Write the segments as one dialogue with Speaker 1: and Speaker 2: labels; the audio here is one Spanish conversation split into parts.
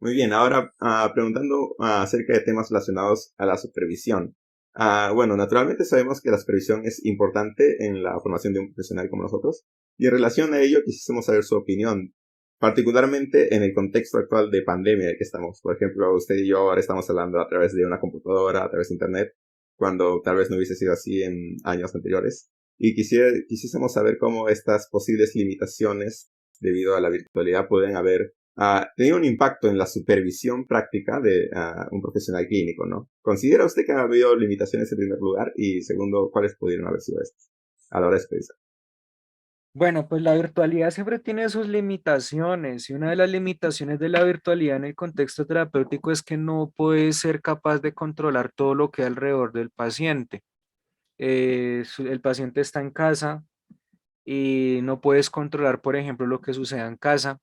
Speaker 1: Muy bien, ahora preguntando acerca de temas relacionados a la supervisión. Bueno, naturalmente sabemos que la supervisión es importante en la formación de un profesional como nosotros, y en relación a ello quisiésemos saber su opinión, particularmente en el contexto actual de pandemia en que estamos. Por ejemplo, usted y yo ahora estamos hablando a través de una computadora, a través de Internet, cuando tal vez no hubiese sido así en años anteriores. Y quisiésemos saber cómo estas posibles limitaciones debido a la virtualidad pueden haber tenido un impacto en la supervisión práctica de un profesional clínico, ¿no? ¿Considera usted que ha habido limitaciones en primer lugar? Y segundo, ¿cuáles pudieron haber sido estas a la hora de supervisar?
Speaker 2: Bueno, pues la virtualidad siempre tiene sus limitaciones y una de las limitaciones de la virtualidad en el contexto terapéutico es que no puedes ser capaz de controlar todo lo que hay alrededor del paciente. El paciente está en casa y no puedes controlar, por ejemplo, lo que suceda en casa.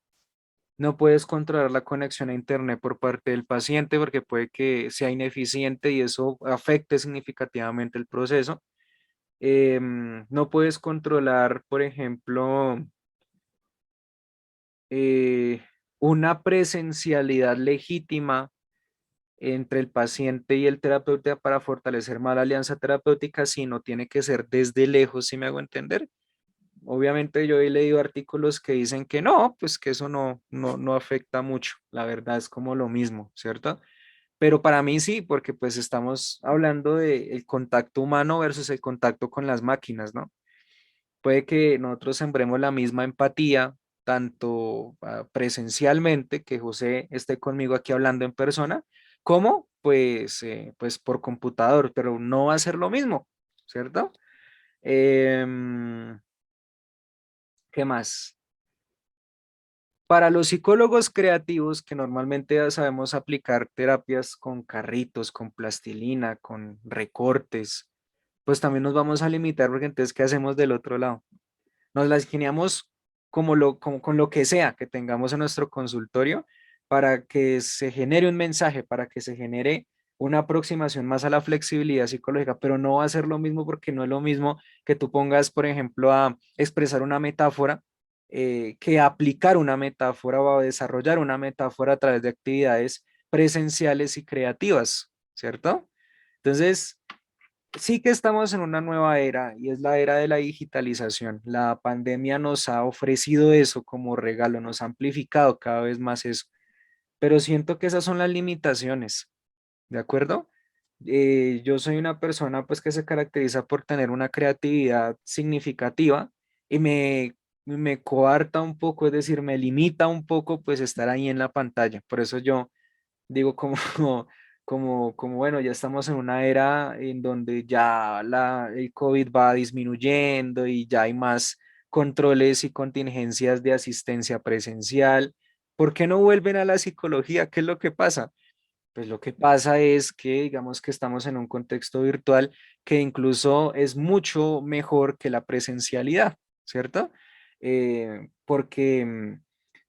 Speaker 2: No puedes controlar la conexión a Internet por parte del paciente porque puede que sea ineficiente y eso afecte significativamente el proceso. No puedes controlar, por ejemplo, eh, una presencialidad legítima entre el paciente y el terapeuta para fortalecer más la alianza terapéutica, sino tiene que ser desde lejos, si me hago entender. Obviamente yo he leído artículos que dicen que no, pues que eso no afecta mucho. La verdad es como lo mismo, ¿cierto? Pero para mí sí, porque pues estamos hablando del contacto humano versus el contacto con las máquinas, ¿no? Puede que nosotros sembremos la misma empatía, tanto presencialmente, que José esté conmigo aquí hablando en persona, como pues por computador, pero no va a ser lo mismo, ¿cierto? Em, ¿Qué más? Para los psicólogos creativos que normalmente ya sabemos aplicar terapias con carritos, con plastilina, con recortes, pues también nos vamos a limitar porque entonces, ¿qué hacemos del otro lado? Nos las ingeniamos como con lo que sea que tengamos en nuestro consultorio para que se genere un mensaje, para que se genere una aproximación más a la flexibilidad psicológica, pero no va a ser lo mismo porque no es lo mismo que tú pongas, por ejemplo, a expresar una metáfora que aplicar una metáfora o a desarrollar una metáfora a través de actividades presenciales y creativas, ¿cierto? Entonces, sí que estamos en una nueva era y es la era de la digitalización. La pandemia nos ha ofrecido eso como regalo, nos ha amplificado cada vez más eso, pero siento que esas son las limitaciones, ¿de acuerdo? Yo soy una persona pues que se caracteriza por tener una creatividad significativa y me coarta un poco, es decir, me limita un poco pues estar ahí en la pantalla. Por eso yo digo como, como bueno, ya estamos en una era en donde ya el COVID va disminuyendo y ya hay más controles y contingencias de asistencia presencial. ¿Por qué no vuelven a la psicología? ¿Qué es lo que pasa? Pues lo que pasa es que digamos que estamos en un contexto virtual que incluso es mucho mejor que la presencialidad, ¿cierto? Porque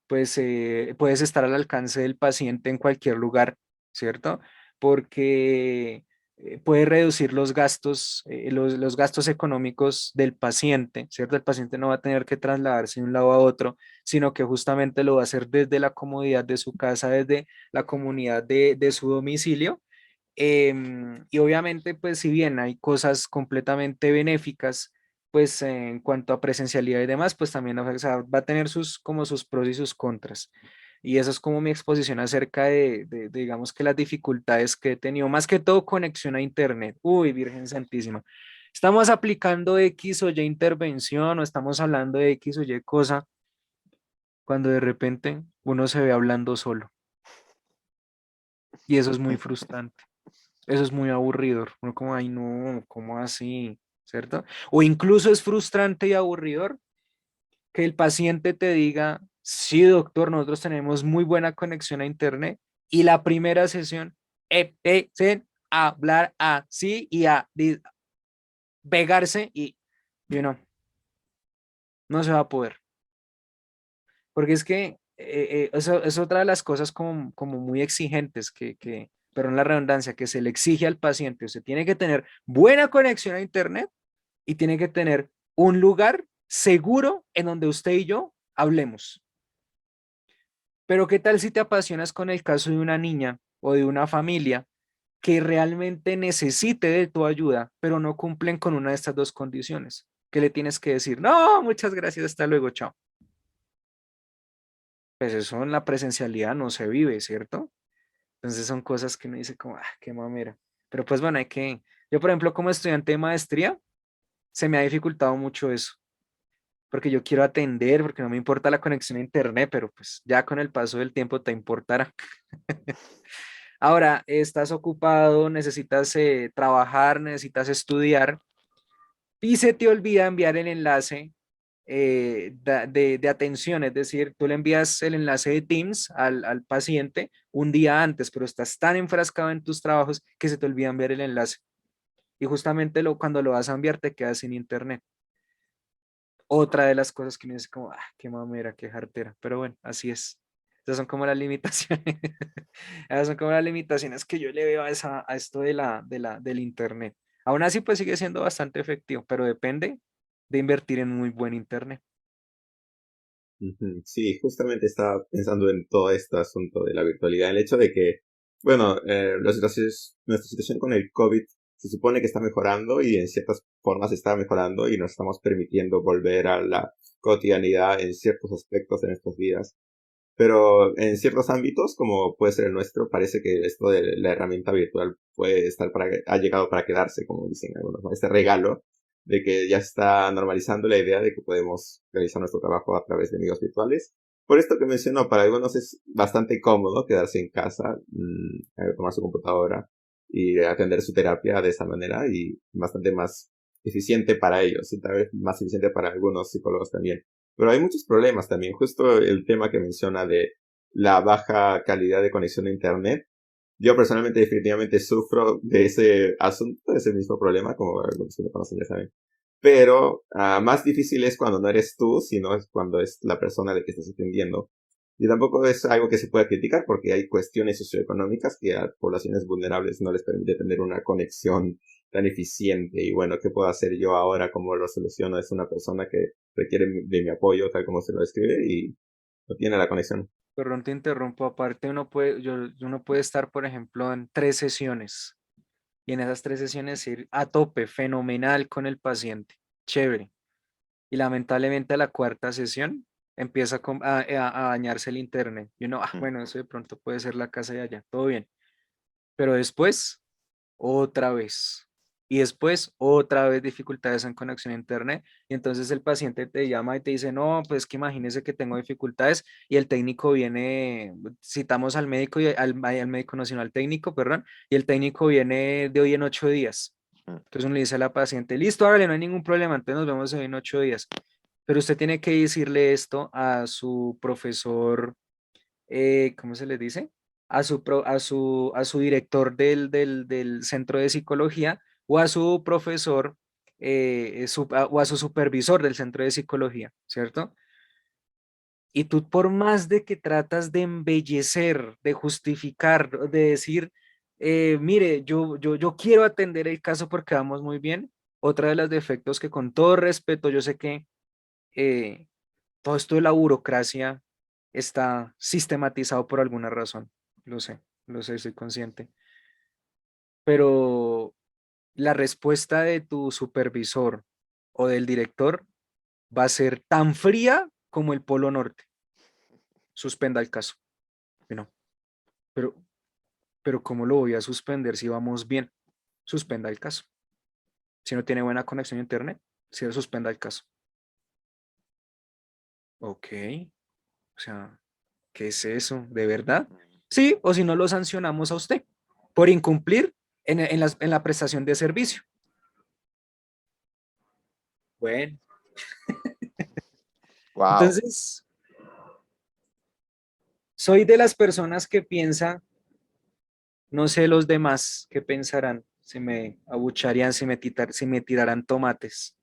Speaker 2: pues puedes estar al alcance del paciente en cualquier lugar, ¿cierto? Porque puede reducir los gastos económicos del paciente, ¿cierto? El paciente no va a tener que trasladarse de un lado a otro, sino que justamente lo va a hacer desde la comodidad de su casa, desde la comunidad de su domicilio. Y obviamente, pues si bien hay cosas completamente benéficas, pues en cuanto a presencialidad y demás, pues también o sea, va a tener como sus pros y sus contras. Y eso es como mi exposición acerca digamos que las dificultades que he tenido, más que todo conexión a Internet. Uy, Virgen Santísima. Estamos aplicando X o Y intervención o estamos hablando de X o Y cosa cuando de repente uno se ve hablando solo. Y eso es muy frustrante. Eso es muy aburridor. Uno como, ay, no, ¿cómo así? ¿Cierto? O incluso es frustrante y aburridor que el paciente te diga, sí, doctor, nosotros tenemos muy buena conexión a Internet y la primera sesión empiecen a hablar así y a pegarse y no, no se va a poder. Porque es que eso es otra de las cosas como muy exigentes pero en la redundancia, que se le exige al paciente. Usted tiene que tener buena conexión a Internet y tiene que tener un lugar seguro en donde usted y yo hablemos. Pero ¿qué tal si te apasionas con el caso de una niña o de una familia que realmente necesite de tu ayuda, pero no cumplen con una de estas dos condiciones? ¿Qué le tienes que decir? No, muchas gracias, hasta luego, chao. Pues eso en la presencialidad no se vive, ¿cierto? Entonces son cosas que uno dice como, ah, qué mamera. Pero pues bueno, hay que, yo por ejemplo como estudiante de maestría, se me ha dificultado mucho eso, porque yo quiero atender, porque no me importa la conexión a internet, pero pues ya con el paso del tiempo te importará. Ahora, estás ocupado, necesitas trabajar, necesitas estudiar y se te olvida enviar el enlace de atención, es decir, tú le envías el enlace de Teams al paciente un día antes, pero estás tan enfrascado en tus trabajos que se te olvida enviar el enlace. Y justamente cuando lo vas a enviar te quedas sin internet. Otra de las cosas que me dice como, ah, qué mamera, qué jartera, pero bueno, así es. Esas son como las limitaciones. Esas son como las limitaciones que yo le veo a esto del internet. Aún así, pues sigue siendo bastante efectivo, pero depende de invertir en muy buen internet.
Speaker 1: Ujú. Sí, justamente estaba pensando en todo este asunto de la virtualidad, el hecho de que, bueno, nuestra situación con el COVID se supone que está mejorando y en ciertas formas está mejorando y nos estamos permitiendo volver a la cotidianidad en ciertos aspectos de nuestras vidas. Pero en ciertos ámbitos, como puede ser el nuestro, parece que esto de la herramienta virtual puede estar ha llegado para quedarse, como dicen algunos, ¿no? Este regalo de que ya está normalizando la idea de que podemos realizar nuestro trabajo a través de medios virtuales. Por esto que mencionó, para algunos es bastante cómodo quedarse en casa, tomar su computadora y atender su terapia de esa manera y bastante más eficiente para ellos y tal vez más eficiente para algunos psicólogos también. Pero hay muchos problemas también. Justo el tema que menciona de la baja calidad de conexión a Internet. Yo personalmente definitivamente sufro de ese asunto, de ese mismo problema, como algunos que me conocen ya saben. Pero más difícil es cuando no eres tú, sino es cuando es la persona de que estás atendiendo. Y tampoco es algo que se pueda criticar porque hay cuestiones socioeconómicas que a poblaciones vulnerables no les permite tener una conexión tan eficiente. Y bueno, ¿qué puedo hacer yo ahora? ¿Cómo lo soluciono? Es una persona que requiere de mi apoyo, tal como se lo describe, y no tiene la conexión.
Speaker 2: Perdón, te interrumpo. Aparte, uno puede estar, por ejemplo, en 3 sesiones y en esas 3 sesiones ir a tope, fenomenal con el paciente. Chévere. Y lamentablemente a la cuarta sesión empieza a dañarse el internet. Y uno, ah,
Speaker 3: Mm.
Speaker 2: bueno, eso de pronto puede ser la casa de allá, todo bien. Pero después, otra vez. Y después, otra vez dificultades en conexión a internet. Y entonces el paciente te llama y te dice, no, pues que imagínese que tengo dificultades. Y el técnico viene, citamos al médico, al médico no, sino al técnico, perdón. Y el técnico viene de hoy en 8 días.
Speaker 3: Mm.
Speaker 2: Entonces uno le dice a la paciente, listo, hágale, no hay ningún problema, entonces nos vemos hoy en 8 días. Pero usted tiene que decirle esto a su profesor, ¿cómo se le dice? A su director del centro de psicología o a su profesor o a su supervisor del centro de psicología, ¿cierto? Y tú por más de que tratas de embellecer, de justificar, de decir, mire, yo quiero atender el caso porque vamos muy bien, otra de los defectos que con todo respeto, yo sé que eh, todo esto de la burocracia está sistematizado por alguna razón. Lo sé, soy consciente. Pero la respuesta de tu supervisor o del director va a ser tan fría como el Polo Norte. Suspenda el caso. Y no, pero, pero ¿cómo lo voy a suspender si vamos bien? Suspenda el caso. Si no tiene buena conexión a internet, si suspenda el caso. Ok, o sea, ¿qué es eso? ¿De verdad? Sí, o si no lo sancionamos a usted por incumplir en la prestación de servicio. Bueno,
Speaker 3: Wow.
Speaker 2: entonces, soy de las personas que piensa, no sé los demás qué pensarán, si me abucharían, si me tiraran tomates,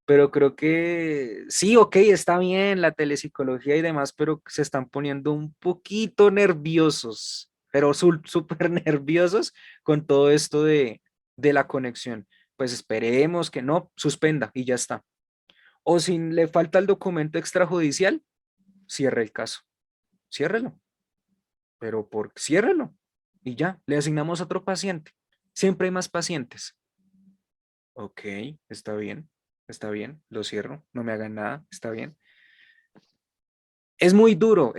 Speaker 2: pero creo que sí, ok, está bien la telepsicología y demás, pero se están poniendo un poquito nerviosos, pero súper nerviosos con todo esto de la conexión. Pues esperemos que no, suspenda y ya está. O si le falta el documento extrajudicial, cierre el caso. ciérrelo, pero ciérrelo y ya, le asignamos otro paciente. Siempre hay más pacientes. Ok, está bien, lo cierro, no me hagan nada, está bien. Es muy duro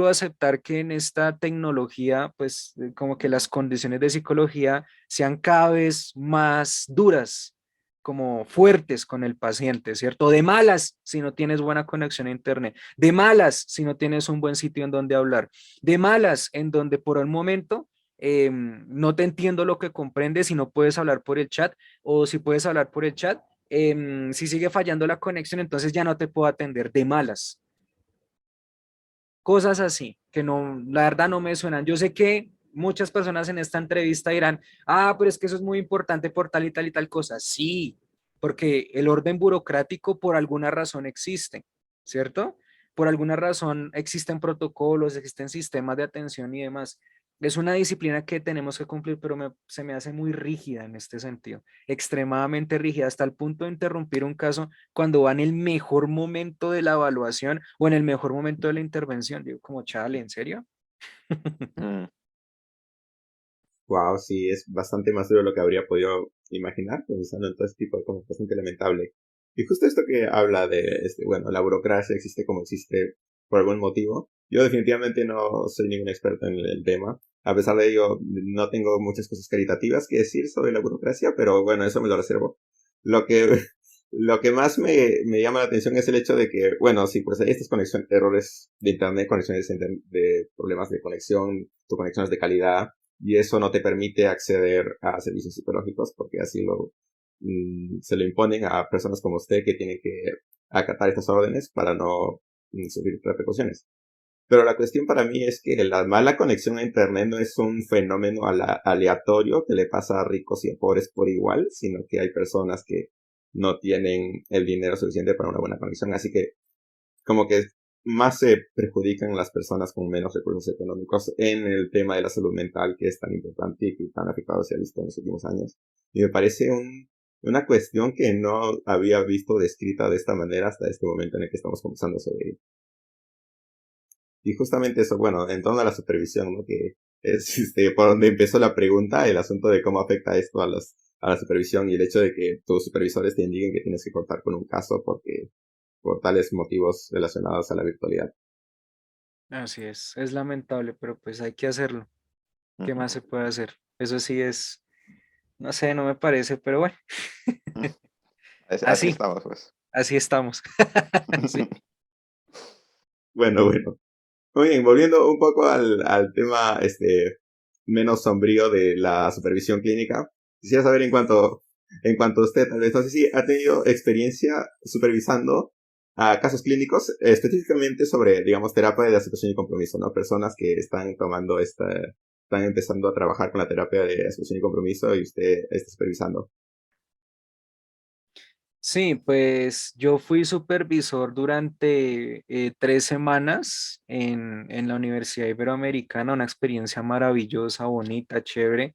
Speaker 2: aceptar que en esta tecnología, pues como que las condiciones de psicología sean cada vez más duras, como fuertes con el paciente, ¿cierto? De malas si no tienes buena conexión a internet, de malas si no tienes un buen sitio en donde hablar, de malas en donde por el momento no te entiendo lo que comprendes y no puedes hablar por el chat, o si puedes hablar por el chat, si sigue fallando la conexión, entonces ya no te puedo atender de malas. Cosas así, que no, la verdad no me suenan. Yo sé que muchas personas en esta entrevista dirán, ah, pero es que eso es muy importante por tal y tal y tal cosa. Sí, porque el orden burocrático por alguna razón existe, ¿cierto? Por alguna razón existen protocolos, existen sistemas de atención y demás. Es una disciplina que tenemos que cumplir, pero se me hace muy rígida en este sentido, extremadamente rígida, hasta el punto de interrumpir un caso cuando va en el mejor momento de la evaluación o en el mejor momento de la intervención. Digo, como, chale, ¿en serio?
Speaker 3: Mm,
Speaker 1: Wow, sí, es bastante más duro de lo que habría podido imaginar, pensando en todo este tipo de cosas, bastante lamentable. Y justo esto que habla de, bueno, la burocracia existe como existe por algún motivo. Yo definitivamente no soy ningún experto en el tema. A pesar de ello, no tengo muchas cosas caritativas que decir sobre la burocracia, pero bueno, eso me lo reservo. Lo que, lo que más me llama la atención es el hecho de que, bueno, sí, pues hay estas errores de internet, conexiones de problemas de conexión, tu conexión es de calidad, y eso no te permite acceder a servicios psicológicos porque así se lo imponen a personas como usted que tienen que acatar estas órdenes para no sufrir repercusiones. Pero la cuestión para mí es que la mala conexión a internet no es un fenómeno aleatorio que le pasa a ricos y a pobres por igual, sino que hay personas que no tienen el dinero suficiente para una buena conexión. Así que como que más se perjudican las personas con menos recursos económicos en el tema de la salud mental, que es tan importante y que tan afectado se ha visto en los últimos años. Y me parece una cuestión que no había visto descrita de esta manera hasta este momento en el que estamos conversando sobre ello. Y justamente eso, bueno, en torno a la supervisión, ¿no? Que es por donde empezó la pregunta, el asunto de cómo afecta esto a la supervisión y el hecho de que tus supervisores te indiquen que tienes que cortar con un caso porque por tales motivos relacionados a la virtualidad.
Speaker 2: Así es lamentable, pero pues hay que hacerlo. ¿Qué
Speaker 3: ujú.
Speaker 2: más se puede hacer? Eso sí es, no sé, no me parece, pero bueno,
Speaker 3: Así
Speaker 2: así,
Speaker 3: estamos, pues.
Speaker 2: así estamos. Sí.
Speaker 1: Bueno, bueno. Muy bien, volviendo un poco al tema menos sombrío de la supervisión clínica, quisiera saber en cuanto a usted, tal vez, no sé si ha tenido experiencia supervisando a casos clínicos, específicamente sobre, digamos, terapia de aceptación y compromiso, ¿no? Personas que están empezando a trabajar con la terapia de aceptación y compromiso y usted está supervisando.
Speaker 2: Sí, pues yo fui supervisor durante 3 semanas en la Universidad Iberoamericana, una experiencia maravillosa, bonita, chévere,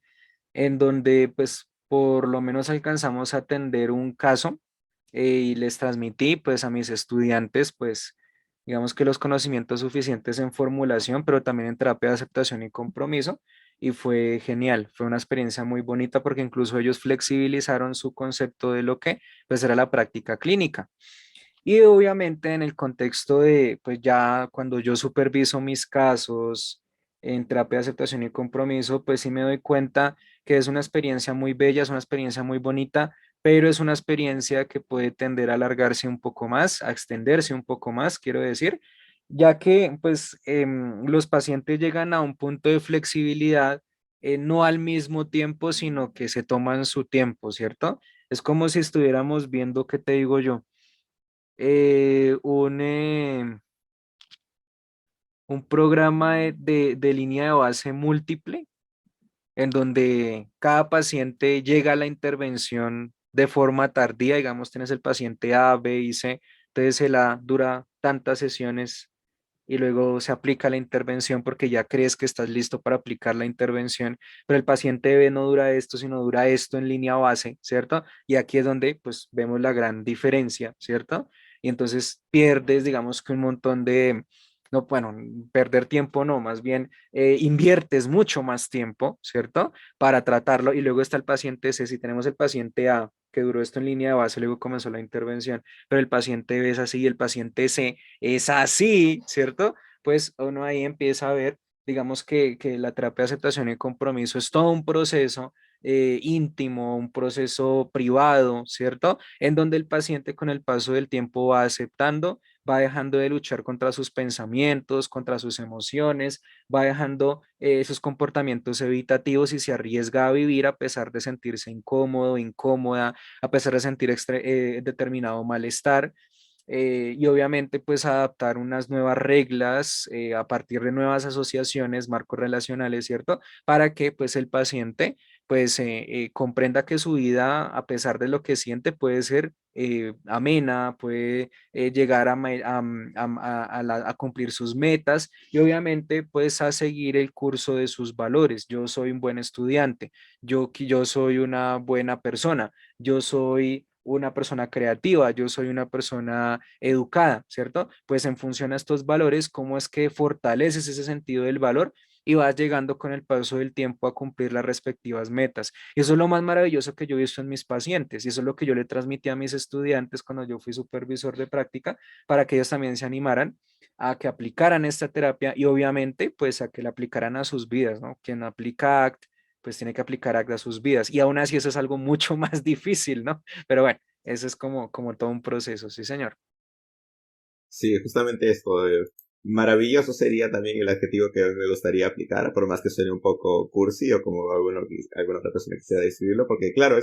Speaker 2: en donde pues por lo menos alcanzamos a atender un caso y les transmití pues a mis estudiantes pues digamos que los conocimientos suficientes en formulación, pero también en terapia de aceptación y compromiso. Y fue genial, fue una experiencia muy bonita porque incluso ellos flexibilizaron su concepto de lo que pues era la práctica clínica. Y obviamente en el contexto de, pues ya cuando yo superviso mis casos en terapia de aceptación y compromiso, pues sí me doy cuenta que es una experiencia muy bella, es una experiencia muy bonita, pero es una experiencia que puede tender a alargarse un poco más, a extenderse un poco más, quiero decir, ya que pues los pacientes llegan a un punto de flexibilidad, no al mismo tiempo, sino que se toman su tiempo, ¿cierto? Es como si estuviéramos viendo, ¿qué te digo yo? Un programa de línea de base múltiple, en donde cada paciente llega a la intervención de forma tardía, digamos, tienes el paciente A, B y C, entonces se la dura tantas sesiones y luego se aplica la intervención porque ya crees que estás listo para aplicar la intervención, pero el paciente B no dura esto, sino dura esto en línea base, ¿cierto? Y aquí es donde pues vemos la gran diferencia, ¿cierto? Y entonces pierdes, digamos que un montón no, bueno, perder tiempo no, más bien inviertes mucho más tiempo, ¿cierto? Para tratarlo y luego está el paciente C, si tenemos el paciente A que duró esto en línea de base, luego comenzó la intervención, pero el paciente B es así y el paciente C es así, ¿cierto? Pues uno ahí empieza a ver, digamos que la terapia de aceptación y compromiso es todo un proceso íntimo, un proceso privado, ¿cierto? En donde el paciente con el paso del tiempo va aceptando, va dejando de luchar contra sus pensamientos, contra sus emociones, va dejando esos comportamientos evitativos y se arriesga a vivir a pesar de sentirse incómodo, incómoda, a pesar de sentir determinado malestar. Y obviamente pues adaptar unas nuevas reglas a partir de nuevas asociaciones, marcos relacionales, ¿cierto? Para que pues el paciente pues comprenda que su vida, a pesar de lo que siente, puede ser amena, puede llegar a cumplir sus metas y obviamente pues a seguir el curso de sus valores. Yo soy un buen estudiante, yo soy una buena persona, yo soy una persona creativa, yo soy una persona educada, ¿cierto? Pues en función a estos valores, ¿cómo es que fortaleces ese sentido del valor? Y vas llegando con el paso del tiempo a cumplir las respectivas metas. Y eso es lo más maravilloso que yo he visto en mis pacientes y eso es lo que yo le transmití a mis estudiantes cuando yo fui supervisor de práctica para que ellos también se animaran a que aplicaran esta terapia y obviamente pues a que la aplicaran a sus vidas, ¿no? Quien aplica ACT pues tiene que aplicar ACT a sus vidas y aún así eso es algo mucho más difícil, ¿no? Pero bueno, eso es como todo un proceso, sí, señor.
Speaker 1: Sí, justamente esto. Maravilloso sería también el adjetivo que me gustaría aplicar, por más que suene un poco cursi o como alguna otra persona quisiera describirlo, porque claro,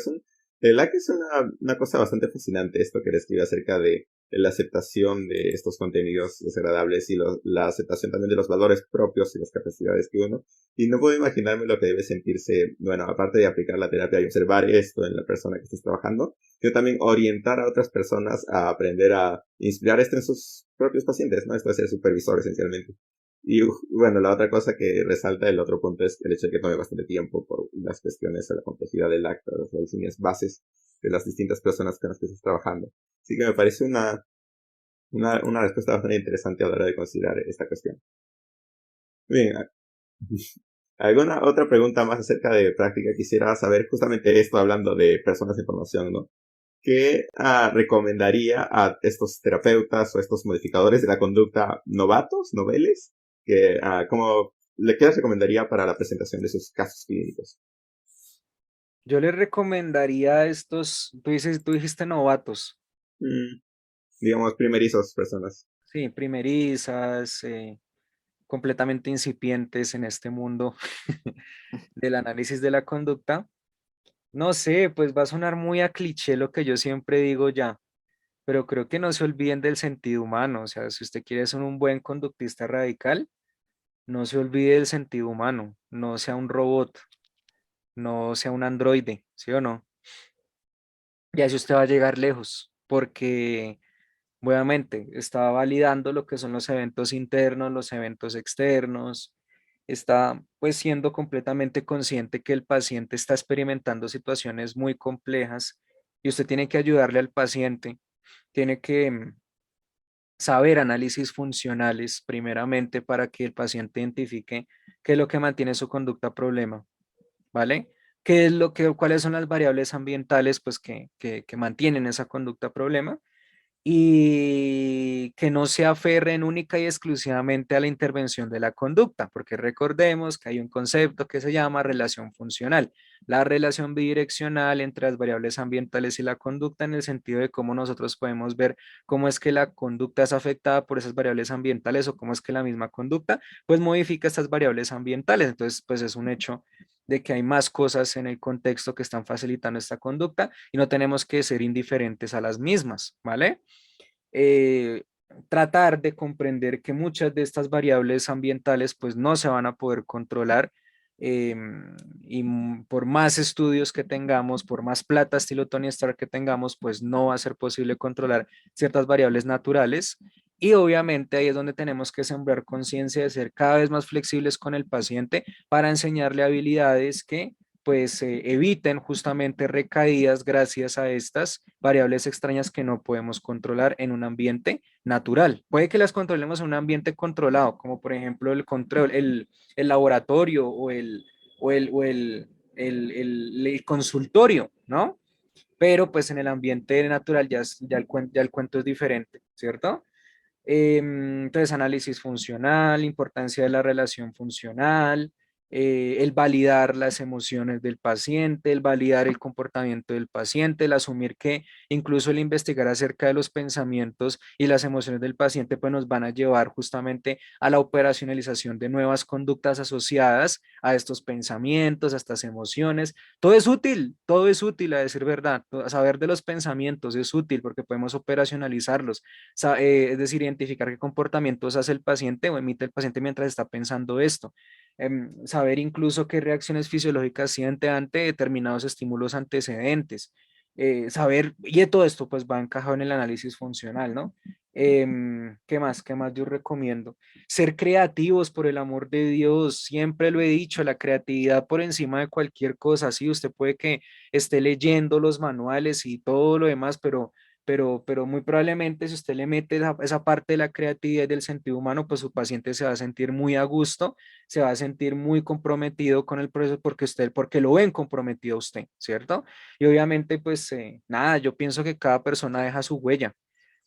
Speaker 1: el LAC es una cosa bastante fascinante esto que describe acerca de la aceptación de estos contenidos desagradables y la aceptación también de los valores propios y las capacidades que uno. Y no puedo imaginarme lo que debe sentirse, bueno, aparte de aplicar la terapia y observar esto en la persona que estés trabajando, yo también orientar a otras personas a aprender a inspirar esto en sus propios pacientes, ¿no? Esto es ser supervisor esencialmente. Y bueno, la otra cosa que resalta el otro punto es el hecho de que tome bastante tiempo por las cuestiones de la complejidad del acto, las líneas bases de las distintas personas con las que estás trabajando. Así que me parece una respuesta bastante interesante a la hora de considerar esta cuestión. Bien, ¿alguna otra pregunta más acerca de práctica? Quisiera saber justamente esto hablando de personas de formación, ¿no? ¿Qué recomendaría a estos terapeutas o estos modificadores de la conducta novatos, noveles? ¿Qué les recomendaría para la presentación de sus casos clínicos?
Speaker 2: Yo les recomendaría a estos, tú dijiste novatos,
Speaker 1: Mm, digamos, primerizos personas.
Speaker 2: sí, primerizas, completamente incipientes en este mundo del análisis de la conducta. No sé, pues va a sonar muy a cliché lo que yo siempre digo ya, pero creo que no se olviden del sentido humano. O sea, si usted quiere ser un buen conductista radical, no se olvide del sentido humano, no sea un robot, no sea un androide, ¿sí o no? Y así usted va a llegar lejos, porque obviamente está validando lo que son los eventos internos, los eventos externos, está pues siendo completamente consciente que el paciente está experimentando situaciones muy complejas y usted tiene que ayudarle al paciente, tiene que saber análisis funcionales primeramente para que el paciente identifique qué es lo que mantiene su conducta problema, ¿vale? ¿Qué es cuáles son las variables ambientales pues que mantienen esa conducta problema? Y que no se aferren única y exclusivamente a la intervención de la conducta, porque recordemos que hay un concepto que se llama relación funcional, la relación bidireccional entre las variables ambientales y la conducta en el sentido de cómo nosotros podemos ver cómo es que la conducta es afectada por esas variables ambientales o cómo es que la misma conducta pues modifica estas variables ambientales. Entonces, pues es un hecho de que hay más cosas en el contexto que están facilitando esta conducta y no tenemos que ser indiferentes a las mismas, ¿vale? eh, Tratar de comprender que muchas de estas variables ambientales pues no se van a poder controlar por más estudios que tengamos, por más plata estilo Tony Stark que tengamos, pues no va a ser posible controlar ciertas variables naturales. Y obviamente ahí es donde tenemos que sembrar conciencia de ser cada vez más flexibles con el paciente para enseñarle habilidades que pues eviten justamente recaídas gracias a estas variables extrañas que no podemos controlar en un ambiente natural. Puede que las controlemos en un ambiente controlado, como por ejemplo el control, el laboratorio o el consultorio, ¿no? Pero pues en el ambiente natural ya el cuento es diferente, ¿cierto? Entonces, análisis funcional, importancia de la relación funcional, el validar las emociones del paciente, el validar el comportamiento del paciente, el asumir que incluso el investigar acerca de los pensamientos y las emociones del paciente, pues nos van a llevar justamente a la operacionalización de nuevas conductas asociadas a estos pensamientos, a estas emociones. Todo es útil, a decir verdad. Saber de los pensamientos es útil porque podemos operacionalizarlos, es decir, identificar qué comportamientos hace el paciente o emite el paciente mientras está pensando esto. Saber incluso qué reacciones fisiológicas siente ante determinados estímulos antecedentes. Saber, y de todo esto pues va encajado en el análisis funcional, ¿no? ¿Qué más? ¿Qué más yo recomiendo? Ser creativos, por el amor de Dios, siempre lo he dicho, la creatividad por encima de cualquier cosa, sí, usted puede que esté leyendo los manuales y todo lo demás, pero muy probablemente si usted le mete esa parte de la creatividad y del sentido humano, pues su paciente se va a sentir muy a gusto, se va a sentir muy comprometido con el proceso porque lo ven comprometido a usted, ¿cierto? Y obviamente, pues nada, yo pienso que cada persona deja su huella,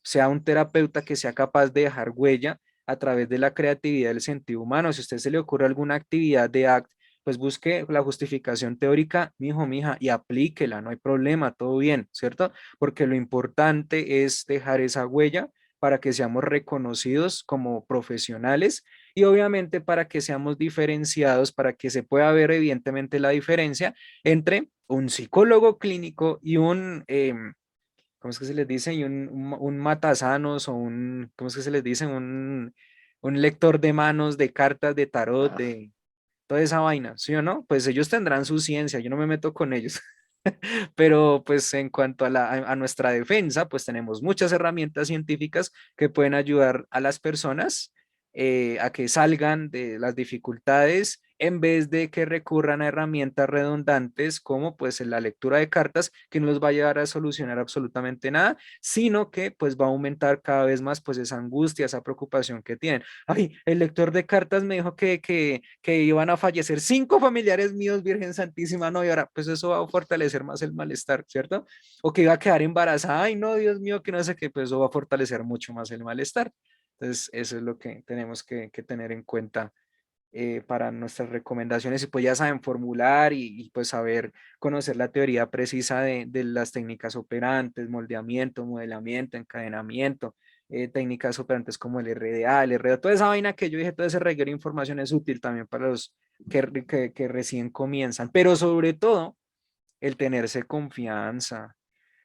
Speaker 2: sea un terapeuta que sea capaz de dejar huella a través de la creatividad del sentido humano. Si a usted se le ocurre alguna actividad de ACT, pues busque la justificación teórica, mijo, mija, y aplíquela, no hay problema, todo bien, ¿cierto? Porque lo importante es dejar esa huella para que seamos reconocidos como profesionales y obviamente para que seamos diferenciados, para que se pueda ver evidentemente la diferencia entre un psicólogo clínico y ¿cómo es que se les dice? Y un matasanos o ¿cómo es que se les dice? Un lector de manos, de cartas, de tarot, de toda esa vaina, ¿sí o no? Pues ellos tendrán su ciencia, yo no me meto con ellos. Pero pues en cuanto a nuestra defensa, pues tenemos muchas herramientas científicas que pueden ayudar a las personas a que salgan de las dificultades en vez de que recurran a herramientas redundantes como pues la lectura de cartas que no los va a llevar a solucionar absolutamente nada, sino que pues va a aumentar cada vez más pues esa angustia, esa preocupación que tienen. Ay, el lector de cartas me dijo que iban a fallecer 5 familiares míos, Virgen Santísima, no, y ahora pues eso va a fortalecer más el malestar, ¿cierto? O que iba a quedar embarazada, ay, no, Dios mío, que no sé qué, pues eso va a fortalecer mucho más el malestar. Entonces, eso es lo que tenemos que tener en cuenta para nuestras recomendaciones y pues ya saben formular pues saber conocer la teoría precisa de las técnicas operantes, moldeamiento, modelamiento, encadenamiento, técnicas operantes como el RDA, el RDA, toda esa vaina que yo dije, todo ese reguero de información es útil también para los que recién comienzan, pero sobre todo el tenerse confianza,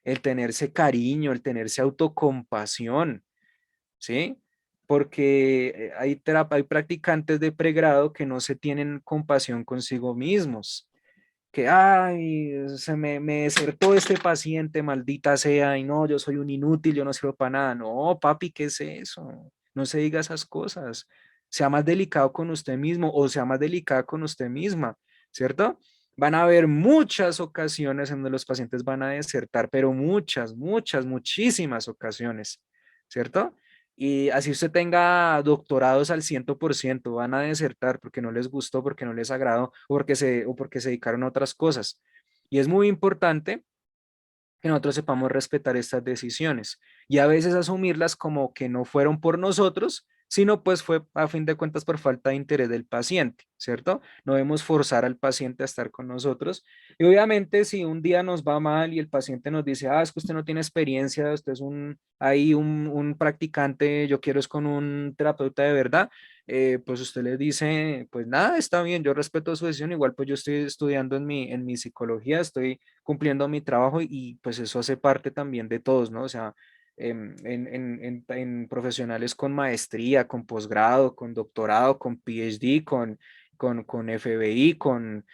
Speaker 2: el tenerse cariño, el tenerse autocompasión, ¿sí? Porque hay practicantes de pregrado que no se tienen compasión consigo mismos, que, ay, me desertó este paciente, maldita sea, y no, yo soy un inútil, yo no sirvo para nada. No, papi, ¿qué es eso? No se diga esas cosas. Sea más delicado con usted mismo o sea más delicada con usted misma, ¿cierto? Van a haber muchas ocasiones en donde los pacientes van a desertar, pero muchísimas ocasiones, ¿cierto? Y así usted tenga doctorados al 100%, van a desertar porque no les gustó, porque no les agradó o porque se dedicaron a otras cosas. Y es muy importante que nosotros sepamos respetar estas decisiones y a veces asumirlas como que no fueron por nosotros, sino pues fue a fin de cuentas por falta de interés del paciente, ¿cierto? No debemos forzar al paciente a estar con nosotros. Y obviamente si un día nos va mal y el paciente nos dice, es que usted no tiene experiencia, usted es un practicante, yo quiero es con un terapeuta de verdad, pues usted le dice, pues nada, está bien, yo respeto su decisión, igual pues yo estoy estudiando en mi psicología, estoy cumpliendo mi trabajo y pues eso hace parte también de todos, ¿no? O sea, en profesionales con maestría, con posgrado, con doctorado, con PhD, con FBI, con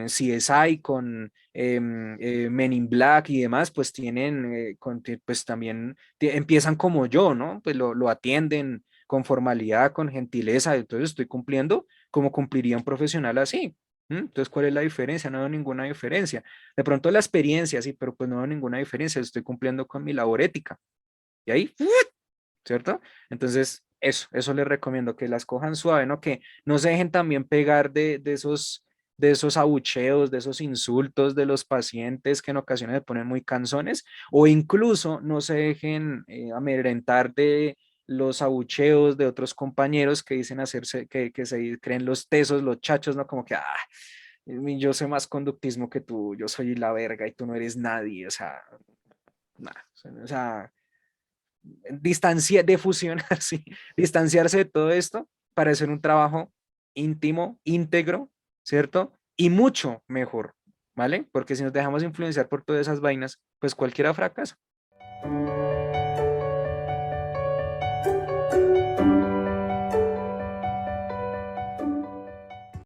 Speaker 2: CSI, con Men in Black y demás, pues tienen, pues también empiezan como yo, ¿no? Pues lo atienden con formalidad, con gentileza, entonces estoy cumpliendo como cumpliría un profesional así. Entonces, ¿cuál es la diferencia? No veo ninguna diferencia. De pronto la experiencia, sí, pero pues no veo ninguna diferencia. Estoy cumpliendo con mi labor ética. Y ahí, ¿cierto? Entonces, eso les recomiendo, que las cojan suave, ¿no? Que no se dejen también pegar de esos abucheos, de esos insultos de los pacientes que en ocasiones se ponen muy cansones, o incluso no se dejen amedrentar de los abucheos de otros compañeros que dicen hacerse, que se creen los tesos, los chachos, ¿no? Como que, yo sé más conductismo que tú, yo soy la verga y tú no eres nadie, o sea, nada, o sea, de fusionar, sí, distanciarse de todo esto para hacer un trabajo íntimo, íntegro, ¿cierto? Y mucho mejor, ¿vale? Porque si nos dejamos influenciar por todas esas vainas, pues cualquiera fracasa.